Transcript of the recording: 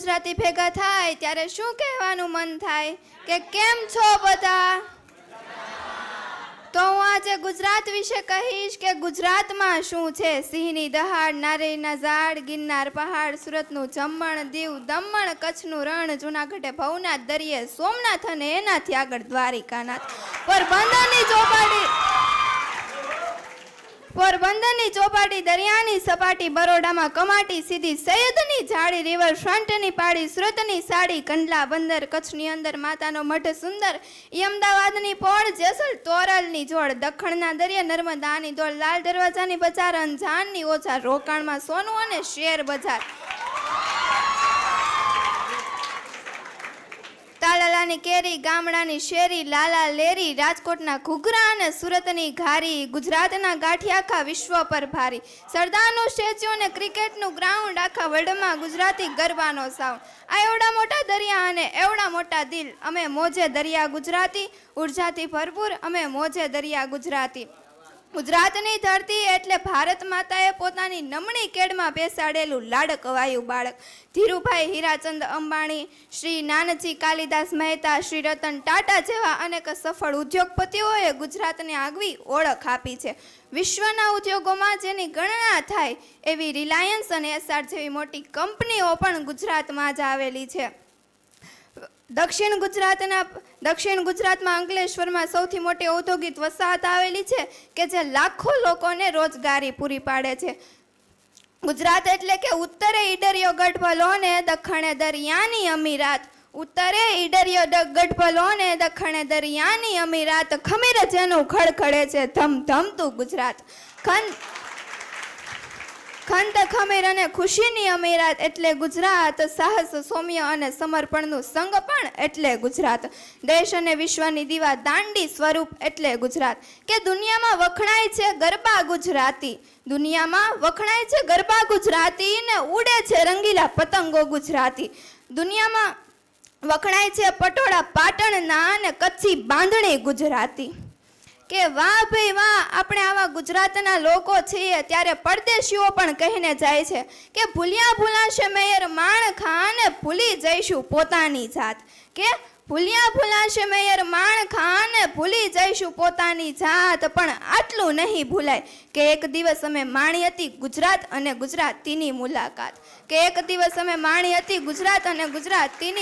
ગુજરાતી ભેગા થાય ત્યારે શું કહેવાનું મન થાય કે કેમ છો બધા? તો હું આજે ગુજરાત વિશે કહીશ કે ગુજરાતમાં શું છે. સિંહની દહાડ, નારિયેળના ઝાડ, ગિરનાર પહાડ, સુરતનું જમણ, દીવ દમણ, કચ્છનું રણ, જૂનાગઢે ભવનાથ, દરિયે સોમનાથ અને એનાથી આગળ દ્વારિકાનાથ, પોરબંદરની ચોપાટી, દરિયાની સપાટી, બરોડામાં કમાટી, સીધી સૈયદની જાળી, રિવરફ્રન્ટની પાડી, સુરતની સાડી, કંડલા બંદર, કચ્છની અંદર માતાનો મઢ સુંદર, અમદાવાદની પોળ, જેસલ તોરલની જોડ, દખણના દરિયા, નર્મદાની દોડ, લાલ દરવાજાની બજાર, અંજાનની ઓજાર, રોકાણમાં સોનું અને શેર બજાર, તાલાલાની કેરી, ગામડાની શેરી, લાલા લેરી, રાજકોટના ઘૂઘરા અને સુરતની ઘારી, ગુજરાતના ગાંઠિયા આખા વિશ્વ પર ભારી, સરદારનું સ્ટેચ્યુ અને ક્રિકેટનું ગ્રાઉન્ડ, આખા વર્લ્ડમાં ગુજરાતી ગરબાનો સાઉન્ડ. આ એવડા મોટા દરિયા અને એવડા મોટા દિલ, અમે મોજે દરિયા ગુજરાતી, ઉર્જાથી ભરપૂર અમે મોજે દરિયા ગુજરાતી. ગુજરાતની ધરતી એટલે ભારત માતાએ પોતાની નમણી કેડમાં બેસાડેલું લાડકવાયું બાળક. ધીરુભાઈ હીરાચંદ અંબાણી, શ્રી નાનજી કાલિદાસ મહેતા, શ્રી રતન ટાટા જેવા અનેક સફળ ઉદ્યોગપતિઓએ ગુજરાતને આગવી ઓળખ આપી છે. વિશ્વના ઉદ્યોગોમાં જેની ગણના થાય એવી રિલાયન્સ અને એસઆર જેવી મોટી કંપનીઓ પણ ગુજરાતમાં જ આવેલી છે. દક્ષિણ ગુજરાતમાં અંકલેશ્વરમાં સૌથી મોટી ઔદ્યોગિક વસાહત આવેલી છે કે જે લાખો લોકોને રોજગારી પૂરી પાડે છે. ગુજરાત એટલે કે ઉત્તરે ઈડરિયો ગઢપલો ને દક્ષિણે દરિયાની અમીરાત, ઉત્તરે ઈડરિયો ગઢપલો ને દક્ષિણે દરિયાની અમીરાત, ખમીર જેનું ખડખડે છે ધમધમતું ગુજરાત. ખંત ખમીર અને ખુશીની અમીરાત એટલે ગુજરાત, સાહસ સૌમ્ય અને સમર્પણનું સંગપણ એટલે ગુજરાત, દેશ અને વિશ્વની દીવા દાંડી સ્વરૂપ એટલે ગુજરાત. કે દુનિયામાં વખણાય છે ગરબા ગુજરાતી, દુનિયામાં વખણાય છે ગરબા ગુજરાતી ને ઉડે છે રંગીલા પતંગો ગુજરાતી, દુનિયામાં વખણાય છે પટોળા પાટણના અને કચ્છી બાંધણી ગુજરાતી. કે વાહ ભાઈ વાહ, આપણે આવા ગુજરાતના લોકો છીએ ત્યારે પરદેશીઓ પણ કહીને જાય છે કે ભૂલ્યા ભૂલાશે મેયર માણખા ને ભૂલી જઈશું પોતાની જાત. કે ભૂલ્યા ભૂલાશે મેયર માણખા ને ભૂલી જઈશું પોતાની જાત, પણ આટલું નહીં ભૂલાય કે એક દિવસ અમે માણી હતી ગુજરાત અને ગુજરાતીની મુલાકાત, કે એક દિવસ અમે માણી હતી ગુજરાત અને ગુજરાતીની